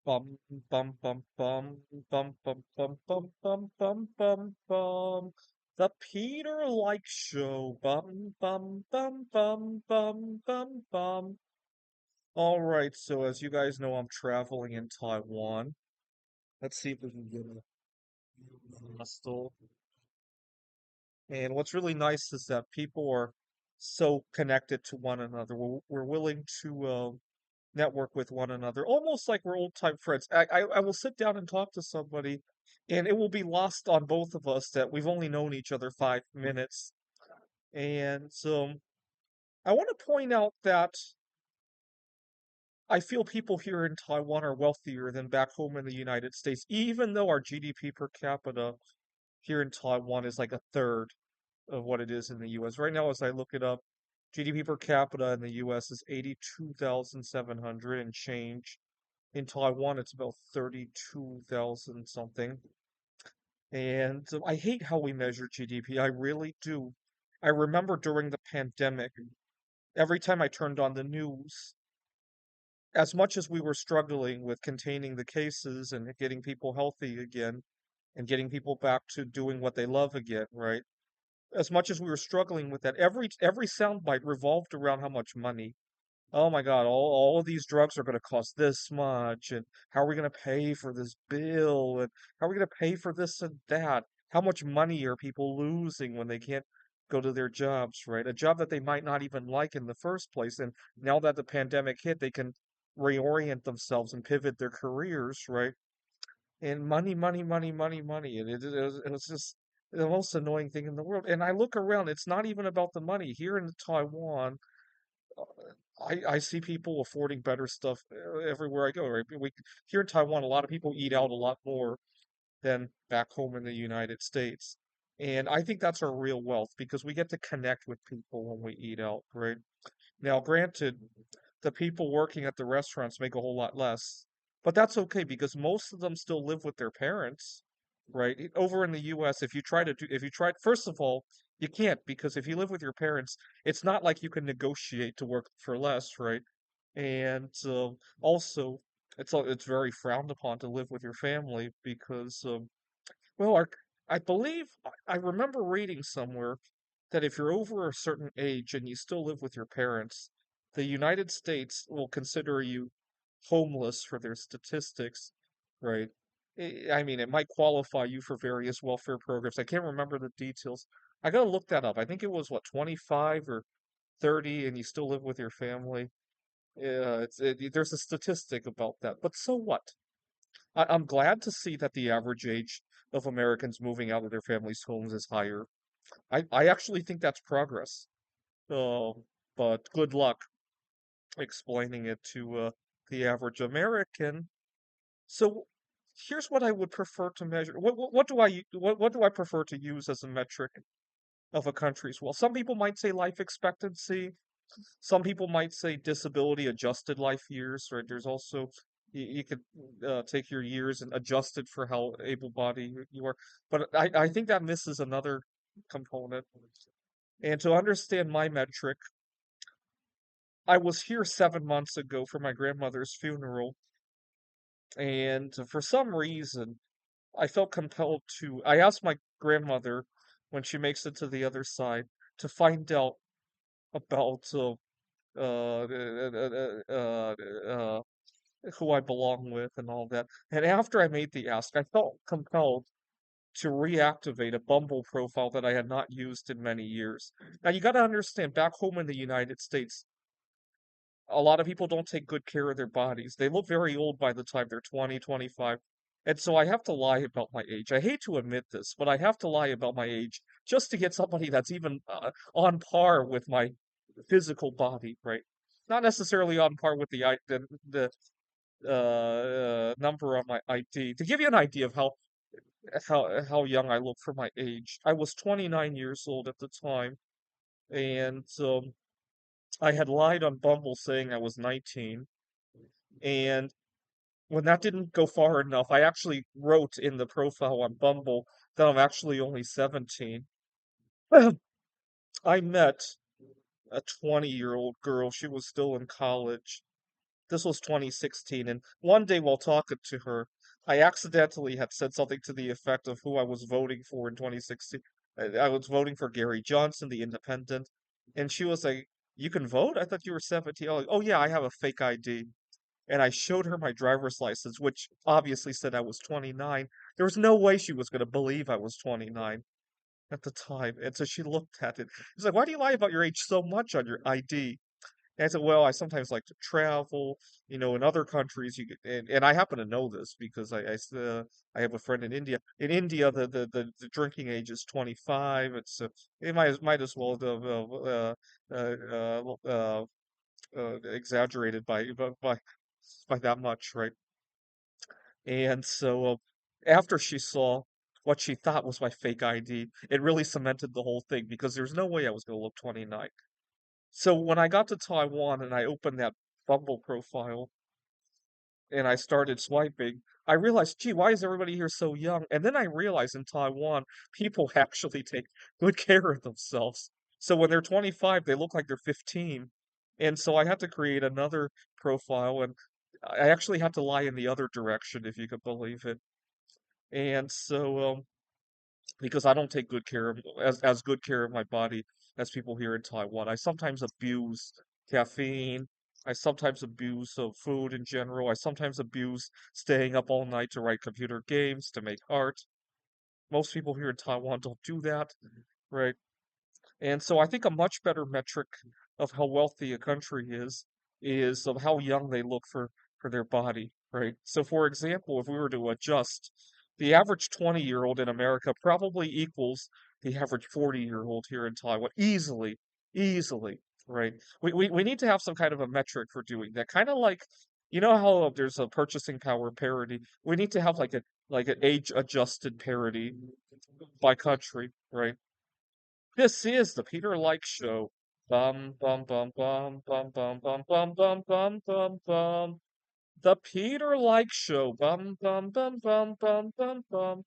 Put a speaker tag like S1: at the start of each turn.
S1: Bum bum bum bum bum bum bum bum bum bum bum bum. The Peter Like Show. Bum bum bum bum bum bum bum. All right, so as you guys know, I'm traveling in Taiwan. Let's see if we can get a hostel. And what's really nice is that people are so connected to one another. We're willing to network with one another, almost like we're old time friends. I will sit down and talk to somebody, and it will be lost on both of us that we've only known each other 5 minutes. And I want to point out that I feel people here in Taiwan are wealthier than back home in the United States, even though our GDP per capita here in Taiwan is like a third of what it is in the US. Right now, as I look it up, GDP per capita in the US is 82,700 and change. In Taiwan, it's about 32,000 something. And I hate how we measure GDP. I really do. I remember during the pandemic, every time I turned on the news, as much as we were struggling with containing the cases and getting people healthy again and getting people back to doing what they love again, right? As much as we were struggling with that, every soundbite revolved around how much money. Oh my God, all of these drugs are going to cost this much, and how are we going to pay for this bill, and how are we going to pay for this and that? How much money are people losing when they can't go to their jobs, right? A job that they might not even like in the first place, and now that the pandemic hit, they can reorient themselves and pivot their careers, right? And money, money, money, money, money, and it was just the most annoying thing in the world. And I look around, it's not even about the money. Here in Taiwan, I see people affording better stuff everywhere I go, right? Here in Taiwan, a lot of people eat out a lot more than back home in the United States. And I think that's our real wealth because we get to connect with people when we eat out, right? Now, granted, the people working at the restaurants make a whole lot less, but that's okay because most of them still live with their parents, right? Over in the US, if you try, first of all, you can't because if you live with your parents, it's not like you can negotiate to work for less, right? And also, it's very frowned upon to live with your family because, well, I believe I remember reading somewhere that if you're over a certain age and you still live with your parents, the United States will consider you homeless for their statistics, right? I mean, it might qualify you for various welfare programs. I can't remember the details. I gotta look that up. I think it was what, 25 or 30, and you still live with your family. Yeah, there's a statistic about that. But so what? I'm glad to see that the average age of Americans moving out of their families' homes is higher. I actually think that's progress. Uh, but good luck explaining it to the average American. So here's what I would prefer to measure. What do I prefer to use as a metric of a country's well? Some people might say life expectancy. Some people might say disability adjusted life years, right? There's also you could take your years and adjust it for how able-bodied you are. But I think that misses another component. And to understand my metric, I was here 7 months ago for my grandmother's funeral, and for some reason, I felt compelled to. I asked my grandmother when she makes it to the other side to find out about who I belong with and all that. And after I made the ask, I felt compelled to reactivate a Bumble profile that I had not used in many years. Now, you got to understand, back home in the United States, a lot of people don't take good care of their bodies. They look very old by the time they're 20, 25. And so I have to lie about my age. I hate to admit this, but I have to lie about my age just to get somebody that's even on par with my physical body, right? Not necessarily on par with the number on my ID. To give you an idea of how young I look for my age, I was 29 years old at the time, and I had lied on Bumble saying I was 19. And when that didn't go far enough, I actually wrote in the profile on Bumble that I'm actually only 17. I met a 20-year-old girl. She was still in college, This was 2016, and one day while talking to her, I accidentally had said something to the effect of who I was voting for in 2016. I was voting for Gary Johnson, the independent, and she was like, "You can vote? I thought you were 17." I was like, "Oh yeah, I have a fake ID." And I showed her my driver's license, which obviously said I was 29. There was no way she was going to believe I was 29 at the time. And so she looked at it. She's like, "Why do you lie about your age so much on your ID?" And I said, "Well, I sometimes like to travel, in other countries. And I happen to know this because I have a friend in India. In India, the drinking age is 25. It might as well have exaggerated by that much, right? And so after she saw what she thought was my fake ID, it really cemented the whole thing because there's no way I was going to look 29. So when I got to Taiwan and I opened that Bumble profile and I started swiping, I realized, gee, why is everybody here so young? And then I realized in Taiwan, people actually take good care of themselves. So when they're 25, they look like they're 15. And so I had to create another profile, and I actually had to lie in the other direction, if you could believe it. And so, because I don't take good care of as good care of my body as people here in Taiwan. I sometimes abuse caffeine. I sometimes abuse food in general. I sometimes abuse staying up all night to write computer games, to make art. Most people here in Taiwan don't do that, right? And so I think a much better metric of how wealthy a country is of how young they look for their body, right? So for example, if we were to adjust, the average 20-year-old in America probably equals the average 40-year-old here in Taiwan easily, easily, right? We need to have some kind of a metric for doing that. Kind of like, how there's a purchasing power parity. We need to have like an age adjusted parity by country, right? This is the Peter Like Show. Bum bum bum bum bum bum bum bum bum bum bum bum. The Peter Like Show. Bum bum bum bum bum bum bum.